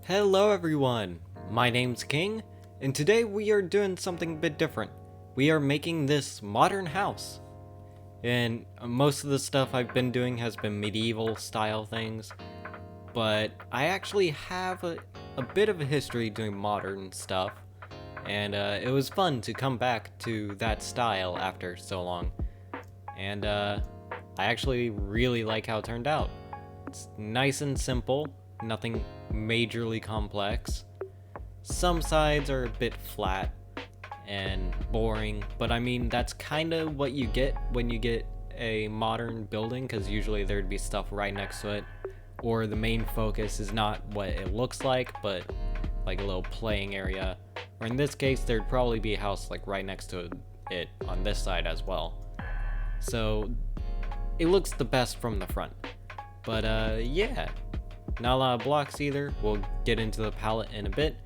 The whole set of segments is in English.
Hello everyone, my name's King, and today we are doing something a bit different. We are making this modern house. And most of the stuff I've been doing has been medieval style things, but I actually have a bit of a history doing modern stuff, and it was fun to come back to that style after so long. And I actually really like how it turned out. It's nice and simple, nothing majorly complex. Some sides are a bit flat and boring, but I mean that's kind of what you get when you get a modern building, because usually there'd be stuff right next to it, or the main focus is not what it looks like, but like a little playing area, or in this case there'd probably be a house like right next to it on this side as well. So it looks the best from the front. But yeah, not a lot of blocks either. We'll get into the palette in a bit.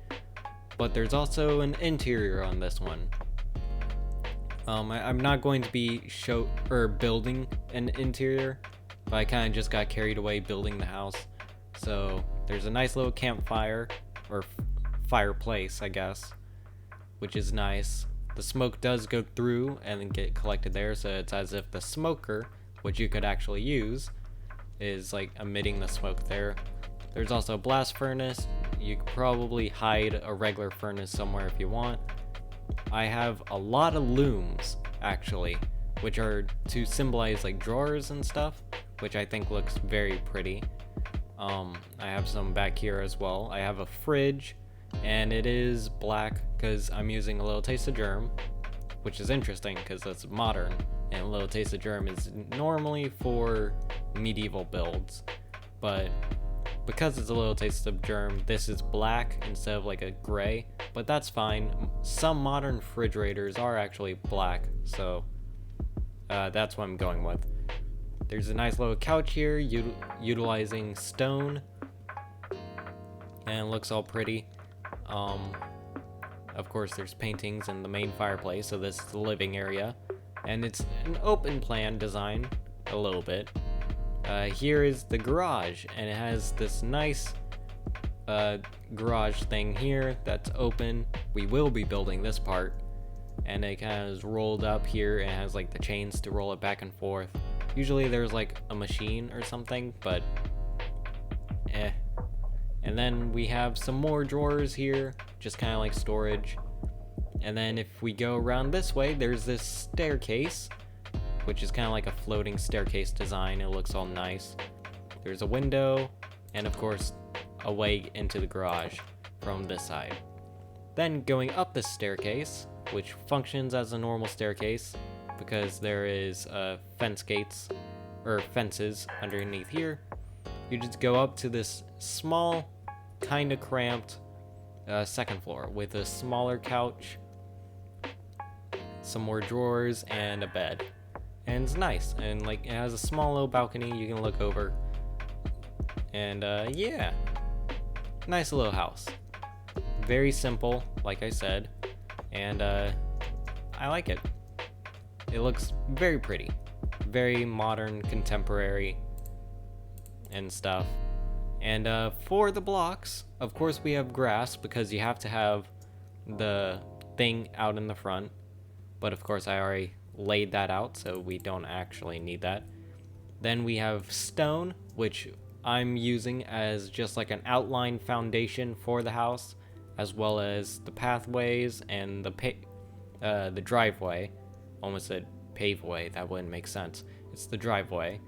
But there's also an interior on this one. I'm not going to be building an interior, but I kind of just got carried away building the house. So there's a nice little campfire, or fireplace, I guess, which is nice. The smoke does go through and then get collected there, so it's as if the smoker, which you could actually use, is like emitting the smoke there. There's also a blast furnace. You could probably hide a regular furnace somewhere if you want. I have a lot of looms actually, which are to symbolize like drawers and stuff, which I think looks very pretty. I have some back here as well. I have a fridge, and it is black because I'm using a little taste of germ, which is interesting because that's modern, and a little taste of germ is normally for medieval builds, but because it's a little taste of germ, this is black instead of like a gray, but that's fine. Some modern refrigerators are actually black, so that's what I'm going with. There's a nice little couch here utilizing stone, and it looks all pretty. Of course there's paintings in the main fireplace, so this is the living area, and it's an open plan design a little bit. Here is the garage, and it has this nice garage thing here that's open. We will be building this part, and it kind of is rolled up here and has like the chains to roll it back and forth. Usually there's like a machine or something, but And then we have some more drawers here, just kind of like storage. And then if we go around this way, there's this staircase, which is kind of like a floating staircase design. It looks all nice. There's a window, and of course a way into the garage from this side. Then going up this staircase, which functions as a normal staircase because there is fences underneath here. You just go up to this small, kind of cramped second floor with a smaller couch, some more drawers, and a bed. And it's nice, and like it has a small little balcony you can look over. And yeah, nice little house. Very simple, like I said, and I like it. It looks very pretty, very modern, contemporary, and stuff. And for the blocks, of course we have grass because you have to have the thing out in the front. But of course I already laid that out, so we don't actually need that. Then we have stone, which I'm using as just like an outline foundation for the house, as well as the pathways and the driveway. Almost said paveway, that wouldn't make sense. It's the driveway.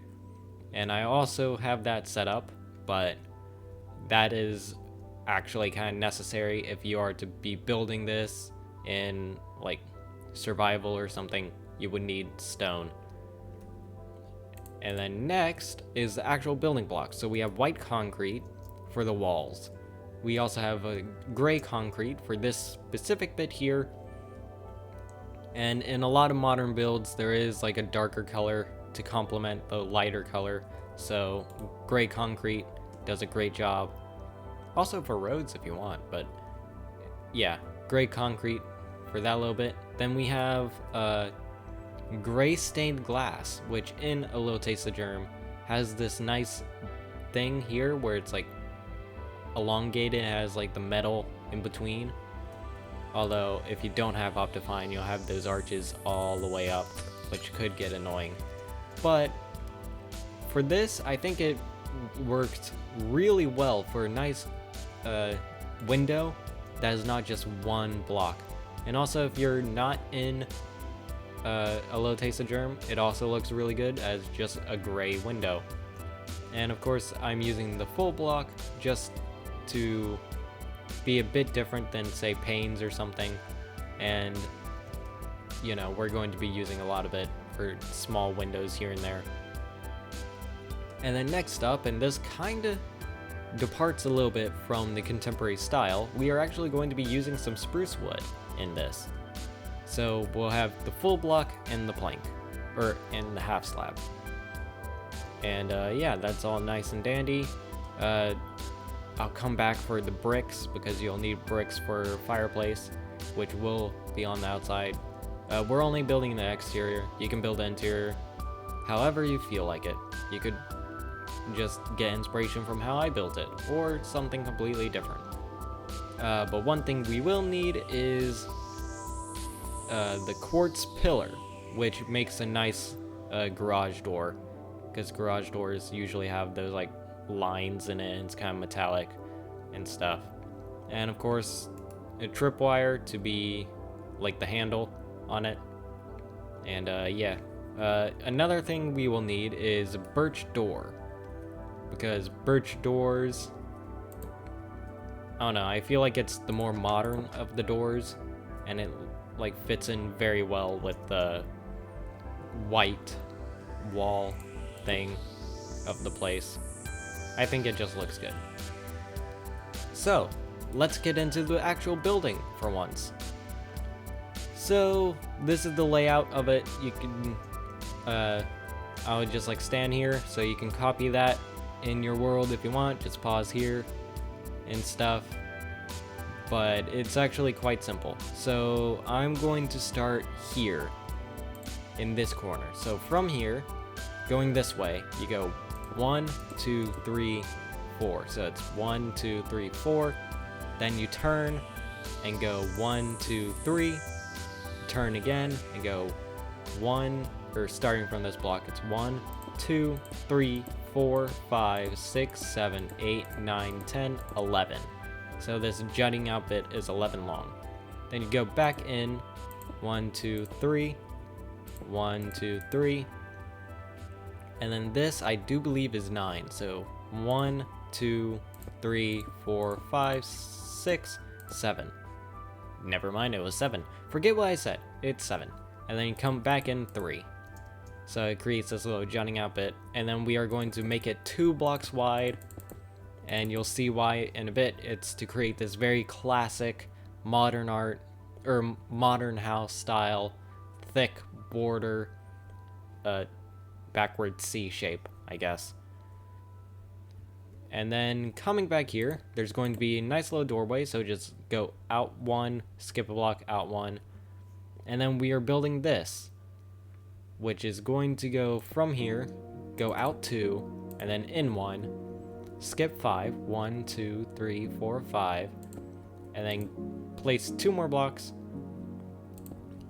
And I also have that set up, but that is actually kind of necessary if you are to be building this in like survival or something. You would need stone. And then next is the actual building blocks. So we have white concrete for the walls. We also have a gray concrete for this specific bit here. And in a lot of modern builds, there is like a darker color to complement the lighter color. So gray concrete does a great job. Also for roads if you want, but yeah, gray concrete for that little bit. Then we have gray stained glass, which in A Little Taste of Germ has this nice thing here where it's like elongated, it has like the metal in between. Although if you don't have Optifine, you'll have those arches all the way up, which could get annoying. But for this, I think it worked really well for a nice window that is not just one block. And also, if you're not in a low taste of germ, it also looks really good as just a gray window. And of course, I'm using the full block just to be a bit different than, say, panes or something. And you know, we're going to be using a lot of it for small windows here and there. And then next up, and this kind of departs a little bit from the contemporary style, we are actually going to be using some spruce wood in this. So we'll have the full block and the plank, or in the half slab. And yeah, that's all nice and dandy. I'll come back for the bricks because you'll need bricks for fireplace, which will be on the outside. We're only building the exterior. You can build the interior however you feel like it. You could just get inspiration from how I built it, or something completely different. But one thing we will need is the quartz pillar, which makes a nice garage door, because garage doors usually have those like lines in it, and it's kind of metallic and stuff. And of course, a tripwire to be like the handle on it. And yeah, another thing we will need is a birch door, because birch doors, I don't know, I feel like it's the more modern of the doors, and it like fits in very well with the white wall thing of the place. I think it just looks good. So let's get into the actual building for once. So this is the layout of it. You can I would just like stand here, so you can copy that in your world if you want. Just pause here and stuff. But it's actually quite simple. So I'm going to start here in this corner. So from here, going this way, you go 1, 2, 3, 4. So it's 1, 2, 3, 4. Then you turn and go 1, 2, 3. Turn again and go 1, or starting from this block, it's 1, 2, 3, 4, 5, 6, 7, 8, 9, 10, 11. So this jutting out bit is 11 long. Then you go back in 1, 2, 3, 1, 2, 3. And then this, I do believe, is 9. So 1, 2, 3, 4, 5, 6, 7. Never mind, it was 7. Forget what I said. It's 7. And then you come back in 3. So it creates this little jutting out bit. And then we are going to make it 2 blocks wide. And you'll see why in a bit. It's to create this very classic modern art, or modern house style, thick border, backward C shape, I guess. And then coming back here, there's going to be a nice little doorway, so just go out 1, skip a block, out 1. And then we are building this, which is going to go from here, go out 2, and then in 1, skip 5, 1, 2, 3, 4, 5, and then place 2 more blocks,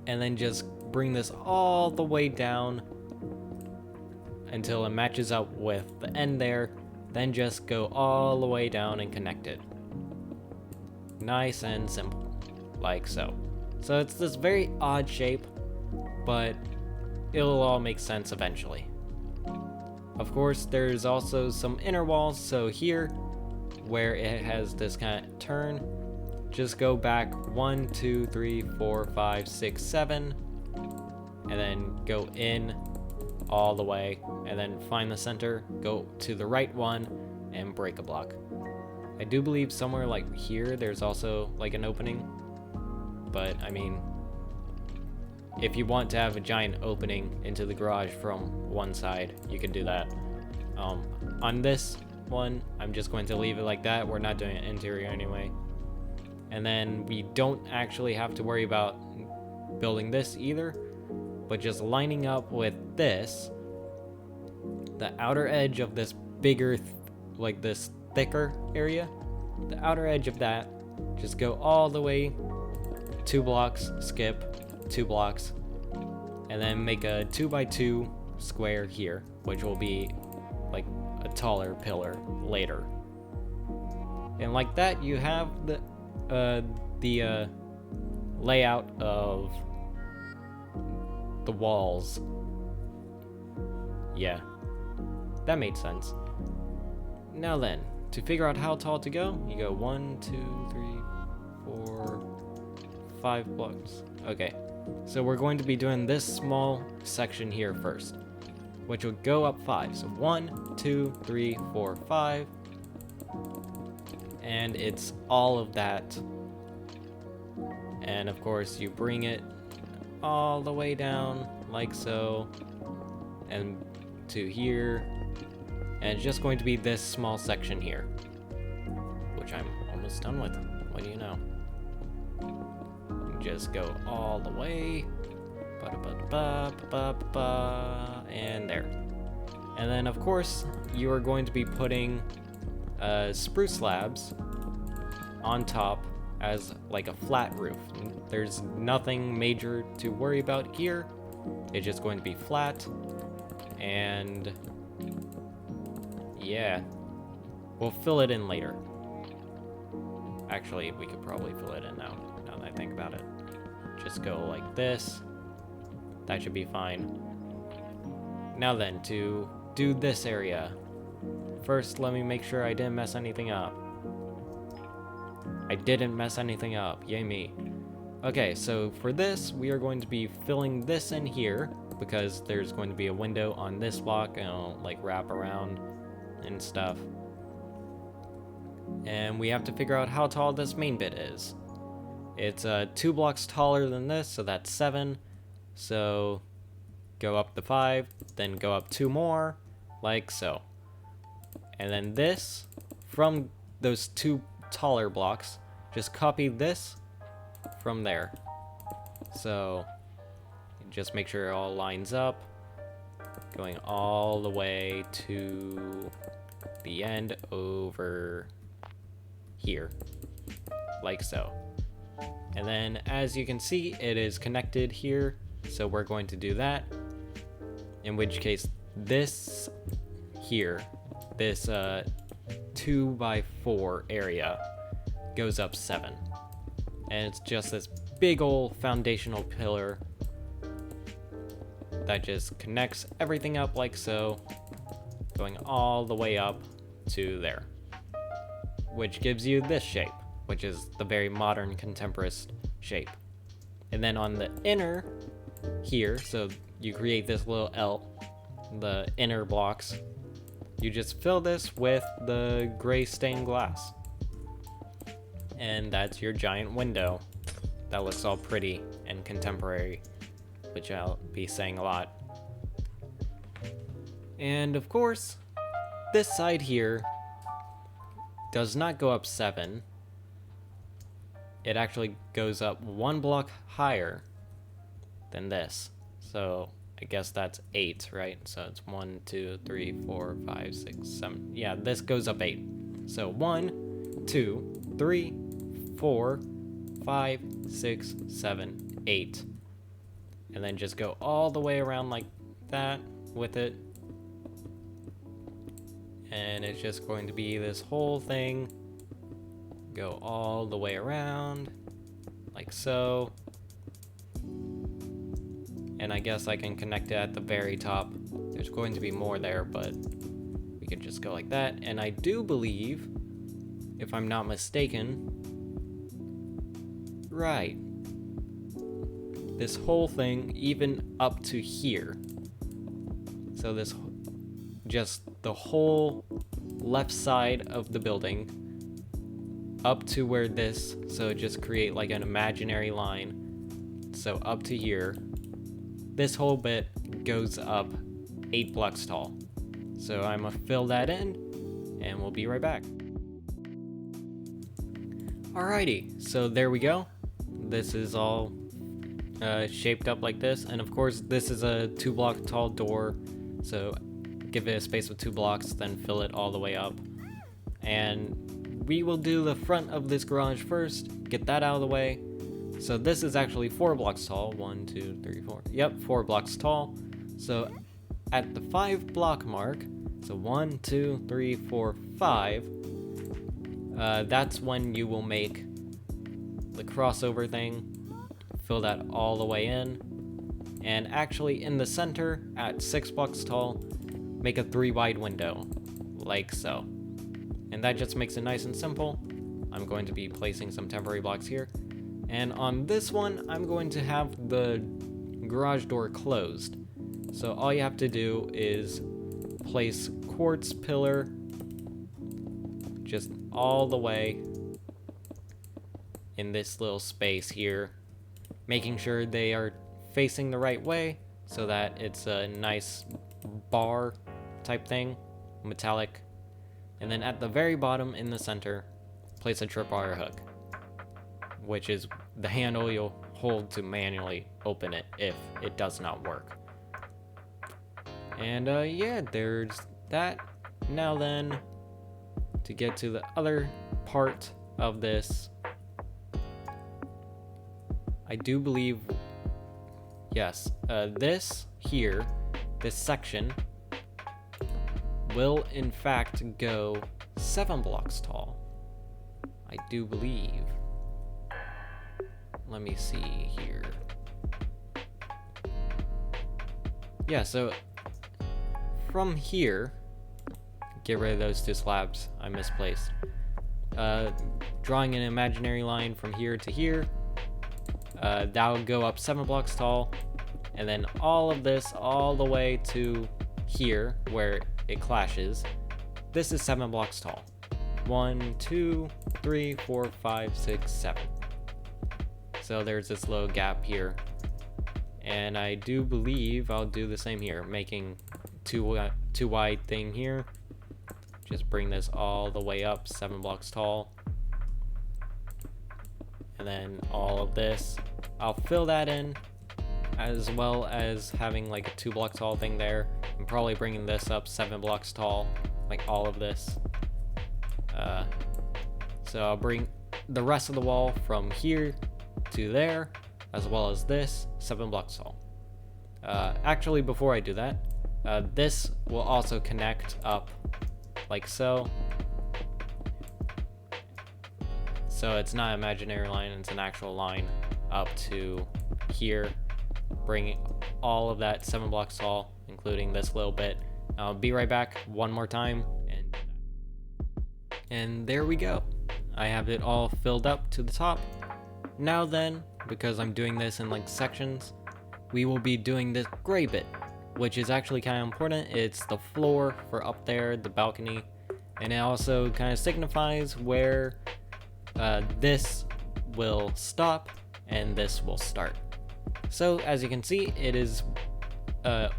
and then just bring this all the way down until it matches up with the end there. Then just go all the way down and connect it. Nice and simple, like so. So it's this very odd shape, but it'll all make sense eventually. Of course, there's also some inner walls, so here, where it has this kind of turn, just go back 1, 2, 3, 4, 5, 6, 7, and then go in all the way, and then find the center, go to the right one, and break a block. I do believe somewhere like here there's also like an opening, but I mean, if you want to have a giant opening into the garage from one side, you can do that. On this one, I'm just going to leave it like that. We're not doing an interior anyway. And then we don't actually have to worry about building this either, but just lining up with this, the outer edge of this bigger, like this thicker area, the outer edge of that, just go all the way 2 blocks, skip 2 blocks, and then make a 2x2 square here, which will be like a taller pillar later. And like that, you have the layout of the walls. Yeah, that made sense. Now then, to figure out how tall to go, you go 1, 2, 3, 4, 5 blocks. Okay, so we're going to be doing this small section here first, which will go up 5. So 1, 2, 3, 4, 5. And it's all of that. And of course, you bring it all the way down, like so, and to here. And it's just going to be this small section here, which I'm almost done with. What do you know? You just go all the way, and there. And then, of course, you are going to be putting spruce slabs on top as like a flat roof. There's nothing major to worry about here. It's just going to be flat, and yeah, we'll fill it in later. Actually, we could probably fill it in now that I think about it. Just go like this. That should be fine. Now then, to do this area. First, let me make sure I didn't mess anything up. I didn't mess anything up. Yay me. Okay, so for this, we are going to be filling this in here because there's going to be a window on this block and it'll like wrap around and stuff. And we have to figure out how tall this main bit is. It's 2 blocks taller than this, so that's 7. So go up the 5, then go up 2 more, like so. And then this, from those 2 taller blocks, just copy this from there. So just make sure it all lines up, going all the way to the end over here, like so. And then as you can see, it is connected here, so we're going to do that. In which case, this here, this 2x4 area goes up 7. And it's just this big old foundational pillar that just connects everything up like so, going all the way up to there, which gives you this shape, which is the very modern contemporary shape. And then on the inner here, so you create this little L, the inner blocks, you just fill this with the gray stained glass. And that's your giant window that looks all pretty and contemporary, which I'll be saying a lot. And of course, this side here does not go up 7. It actually goes up 1 block higher than this. So I guess that's 8, right? So it's 1, 2, 3, 4, 5, 6, 7. Yeah, this goes up 8. So 1, 2, 3, 4, 5, 6, 7, 8. And then just go all the way around like that with it. And it's just going to be this whole thing. Go all the way around, like so. And I guess I can connect it at the very top. There's going to be more there, but we could just go like that. And I do believe, if I'm not mistaken, right, this whole thing, even up to here. So this, just the whole left side of the building up to where this, so just create like an imaginary line. So up to here, this whole bit goes up 8 blocks tall. So I'm gonna fill that in and we'll be right back. Alrighty, so there we go. This is all shaped up like this, and of course this is a 2 block tall door, so give it a space of 2 blocks, then fill it all the way up. And we will do the front of this garage first, get that out of the way. So this is actually 4 blocks tall. 1, 2, 3, 4. Yep, 4 blocks tall. So at the 5 block mark, so 1, 2, 3, 4, 5, that's when you will make the crossover thing, fill that all the way in, and actually in the center at 6 blocks tall, make a 3 wide window, like so. And that just makes it nice and simple. I'm going to be placing some temporary blocks here. And on this one, I'm going to have the garage door closed. So all you have to do is place quartz pillar just all the way in this little space here, making sure they are facing the right way so that it's a nice bar type thing, metallic. And then at the very bottom in the center, place a tripwire hook, which is the handle you'll hold to manually open it if it does not work. And yeah, there's that. Now then, to get to the other part of this, I do believe, yes, this here, this section, will in fact go 7 blocks tall. I do believe. Let me see here. Yeah, so from here, get rid of those 2 slabs I misplaced. Drawing an imaginary line from here to here, that'll go up 7 blocks tall, and then all of this all the way to here where it clashes. This is 7 blocks tall. 1, 2, 3, 4, 5, 6, 7. So there's this little gap here. And I do believe I'll do the same here, making two wide thing here. Just bring this all the way up 7 blocks tall. And then all of this, I'll fill that in, as well as having like a 2 block tall thing there. I'm probably bringing this up 7 blocks tall, like all of this. So I'll bring the rest of the wall from here to there, as well as this 7 blocks tall. Actually, before I do that, this will also connect up like so. So it's not an imaginary line, it's an actual line up to here, bringing all of that 7 blocks tall, including this little bit. I'll be right back one more time, and there we go. I have it all filled up to the top. Now then, because I'm doing this in like sections, we will be doing this gray bit, which is actually kind of important. It's the floor for up there, the balcony, and it also kind of signifies where this will stop and this will start. So as you can see, it is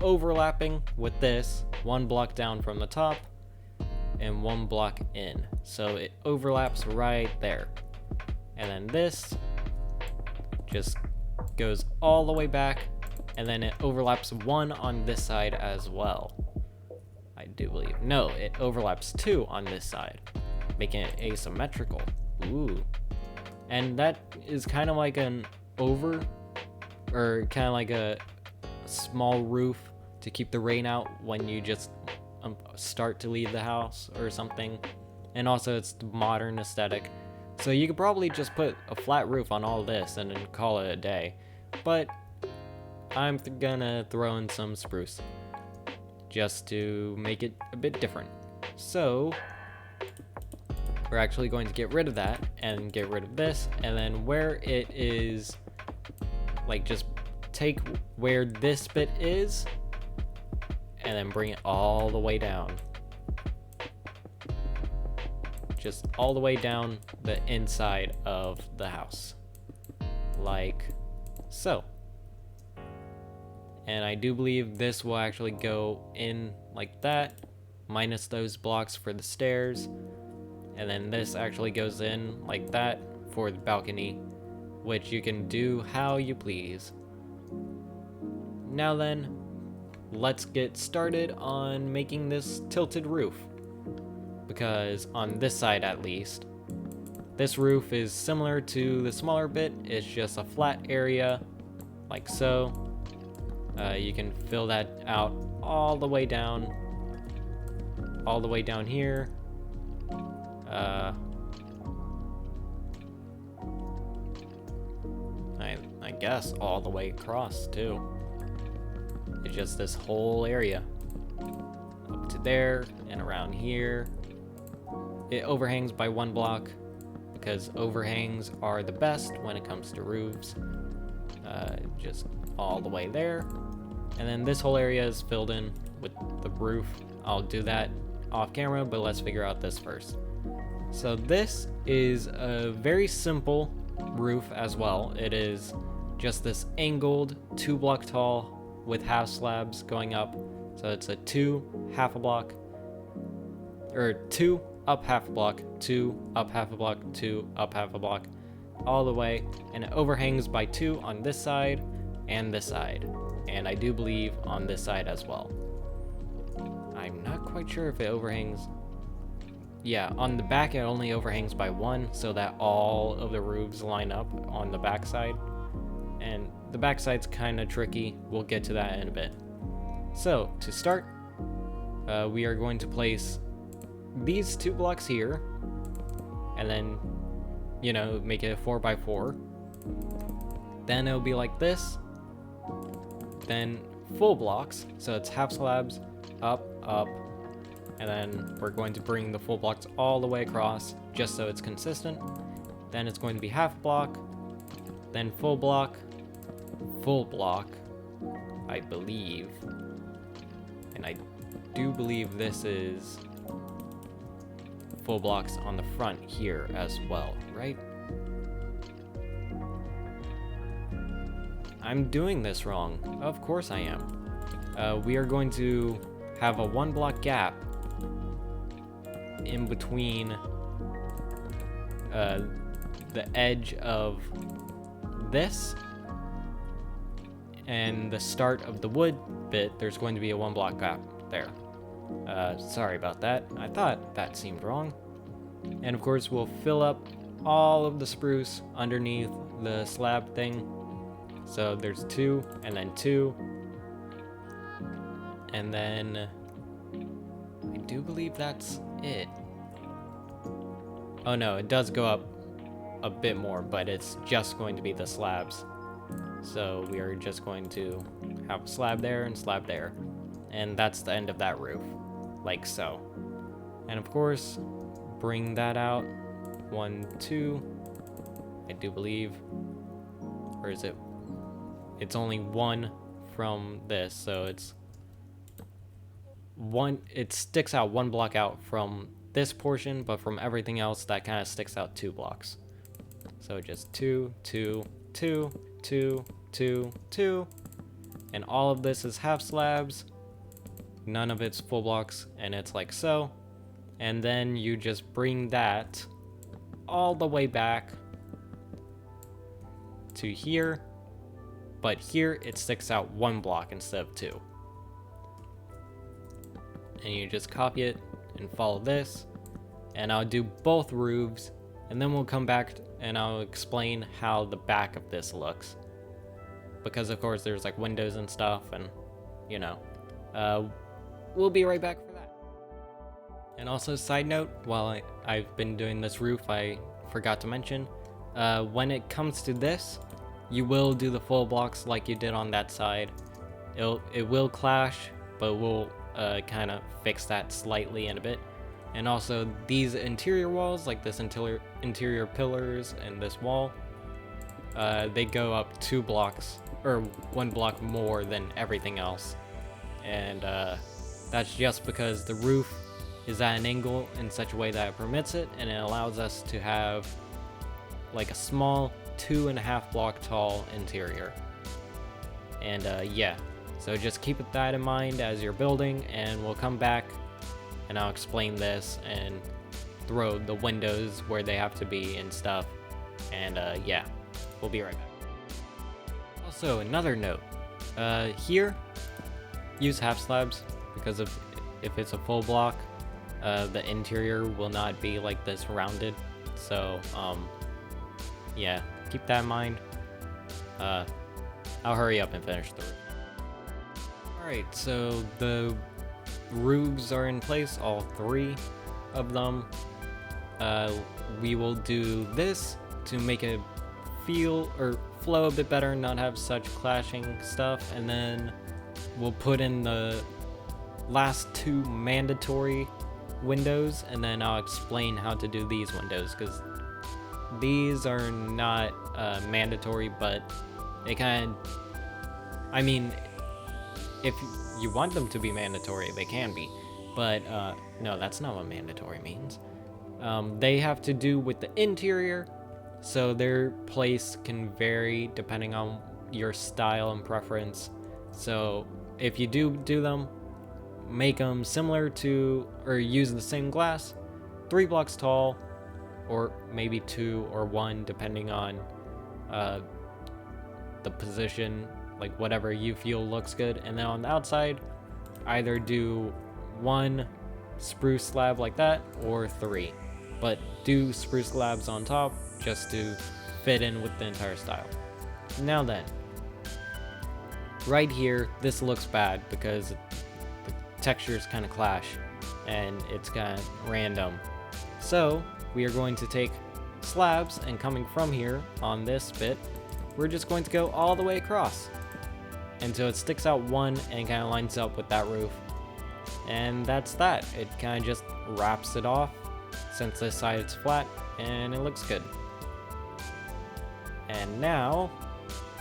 overlapping with this 1 block down from the top and 1 block in. So it overlaps right there. And then this just goes all the way back, and then it overlaps 1 on this side as well. I do believe. No, it overlaps 2 on this side, making it asymmetrical. Ooh. And that is kind of like an over, or kind of like a small roof to keep the rain out when you just start to leave the house or something. And also it's the modern aesthetic. So you could probably just put a flat roof on all this and then call it a day. But I'm gonna throw in some spruce just to make it a bit different. So we're actually going to get rid of that and get rid of this, and then where it is, like, just take where this bit is and then bring it all the way down. Just all the way down the inside of the house, like so. And I do believe this will actually go in like that, minus those blocks for the stairs. And then this actually goes in like that for the balcony, which you can do how you please. Now then, let's get started on making this tilted roof. Because on this side at least, This roof is similar to the smaller bit. It's just a flat area like so. You can fill that out all the way down here. I guess all the way across too. It's just this whole area up to there and around here. It overhangs by 1 block because overhangs are the best when it comes to roofs. Just all the way there. And then this whole area is filled in with the roof. I'll do that off camera, but let's figure out this first. So this is a very simple roof as well. It is just this angled 2 block tall with half slabs going up. So it's a 2 half a block, or 2 up half a block, 2 up half a block, 2 up half a block, all the way, and it overhangs by 2 on this side and this side, and I do believe on this side as well. I'm not quite sure if it overhangs. Yeah, on the back it only overhangs by 1, so that all of the roofs line up on the back side, and the back side's kind of tricky. We'll get to that in a bit. So to start, we are going to place these 2 blocks here, and then, you know, make it a 4x4. Then it'll be like this. Then full blocks, so it's half slabs, up, up, and then we're going to bring the full blocks all the way across, just so it's consistent. Then it's going to be half block, then full block, I believe. And I do believe this is full blocks on the front here as well, right? I'm doing this wrong. Of course I am. We are going to have a 1 block gap in between the edge of this and the start of the wood bit. There's going to be a 1 block gap there. Sorry about that. I thought that seemed wrong. And of course we'll fill up all of the spruce underneath the slab thing. So there's 2, and then 2, and then I do believe that's it. Oh no, it does go up a bit more, but it's just going to be the slabs. So we are just going to have a slab there and slab there, and that's the end of that roof, like so. And of course, bring that out, 1, 2, I do believe, or is it? It's only 1 from this, so it's 1. It sticks out 1 block out from this portion, but from everything else that kind of sticks out 2 blocks. So just 2, 2, 2, 2, 2, 2, and all of this is half slabs. None of it's full blocks, and it's like so. And then you just bring that all the way back to here. But here it sticks out 1 block instead of 2. And you just copy it and follow this. And I'll do both roofs, and then we'll come back and I'll explain how the back of this looks. Because of course there's like windows and stuff, and you know. We'll be right back for that. And also, side note, while I've been doing this roof, I forgot to mention, when it comes to this, you will do the full blocks like you did on that side. It will clash, but we'll kind of fix that slightly in a bit. And also these interior walls, like this interior pillars and this wall, they go up 2 blocks, or 1 block more than everything else. And that's just because the roof is at an angle in such a way that it permits it, and it allows us to have like a small 2.5 block tall interior. And yeah, so just keep that in mind as you're building, and we'll come back and I'll explain this and throw the windows where they have to be and stuff. And yeah, we'll be right back. Also, another note, here use half slabs, because if it's a full block, the interior will not be like this rounded. So, yeah, keep that in mind. I'll hurry up and finish the roof. Alright, so the roofs are in place, all 3 of them. We will do this to make it feel or flow a bit better, not have such clashing stuff, and then we'll put in the last 2 mandatory windows, and then I'll explain how to do these windows, because these are not mandatory, but they kind of, I mean, if you want them to be mandatory, they can be, but no, that's not what mandatory means. They have to do with the interior, so their place can vary depending on your style and preference. So if you do them, make them similar to, or use the same glass, 3 blocks tall, or maybe 2 or 1 depending on the position, like whatever you feel looks good. And then on the outside, either do 1 spruce slab like that or 3, but do spruce slabs on top just to fit in with the entire style. Now then, right here, this looks bad because the textures kind of clash and it's kind of random. So we are going to take slabs, and coming from here on this bit, we're just going to go all the way across until it sticks out 1 and kind of lines up with that roof. And that's that. It kind of just wraps it off since this side is flat, and it looks good. And now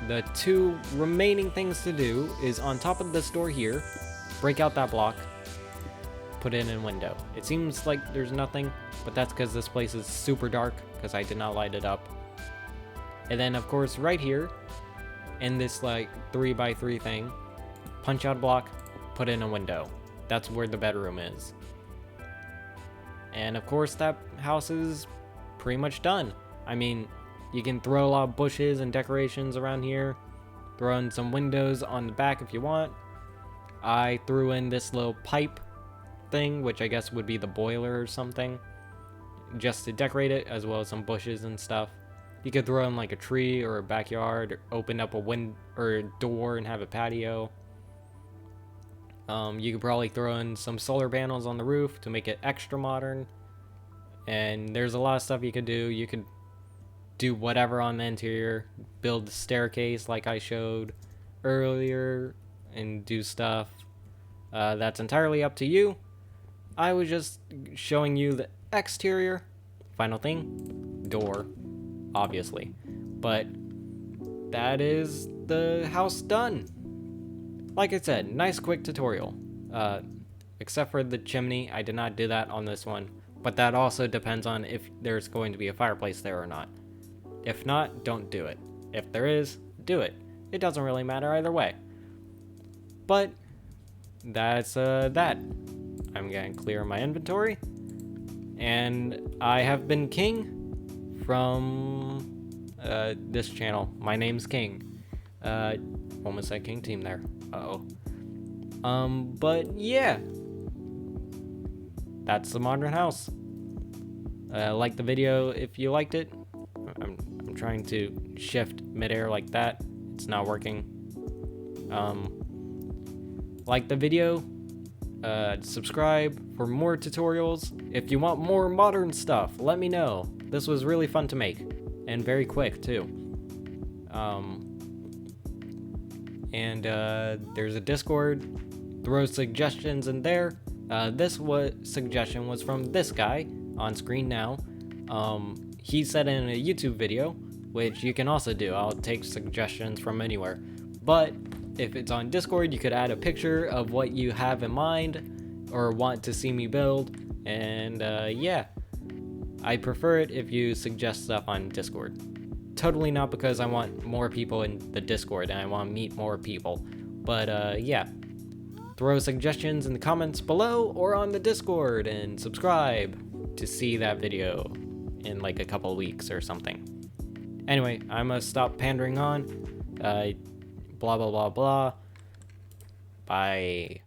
the 2 remaining things to do is on top of this door here, break out that block, put in a window. It seems like there's nothing, but that's because this place is super dark because I did not light it up. And then of course right here in this like 3x3 thing, punch out a block, put in a window. That's where the bedroom is. And of course that house is pretty much done. I mean, you can throw a lot of bushes and decorations around here, throw in some windows on the back if you want. I threw in this little pipe thing, which I guess would be the boiler or something, just to decorate it, as well as some bushes and stuff. You could throw in like a tree or a backyard, or open up a window or a door and have a patio. You could probably throw in some solar panels on the roof to make it extra modern. And there's a lot of stuff you could do. You could do whatever on the interior, build the staircase like I showed earlier, and do stuff. That's entirely up to you. I was just showing you the exterior. Final thing, door, obviously. But that is the house done. Like I said, nice quick tutorial. Except for the chimney, I did not do that on this one. But that also depends on if there's going to be a fireplace there or not. If not, don't do it. If there is, do it. It doesn't really matter either way. But that's that. I'm gonna clear my inventory. And I have been King from this channel. My name's King. Almost said King Team there. Uh-oh. But yeah. That's the modern house. Like the video if you liked it. I'm trying to shift midair like that. It's not working. Like the video. Subscribe for more tutorials. If you want more modern stuff, let me know. This was really fun to make. And very quick too. There's a Discord. Throw suggestions in there. This suggestion was from this guy on screen now. He said in a YouTube video, which you can also do. I'll take suggestions from anywhere. But if it's on Discord, you could add a picture of what you have in mind or want to see me build. And yeah, I prefer it if you suggest stuff on Discord. Totally not because I want more people in the Discord and I want to meet more people. But yeah, throw suggestions in the comments below or on the Discord, and subscribe to see that video in like a couple weeks or something. Anyway, I'm gonna stop pandering on. Blah blah blah blah. Bye.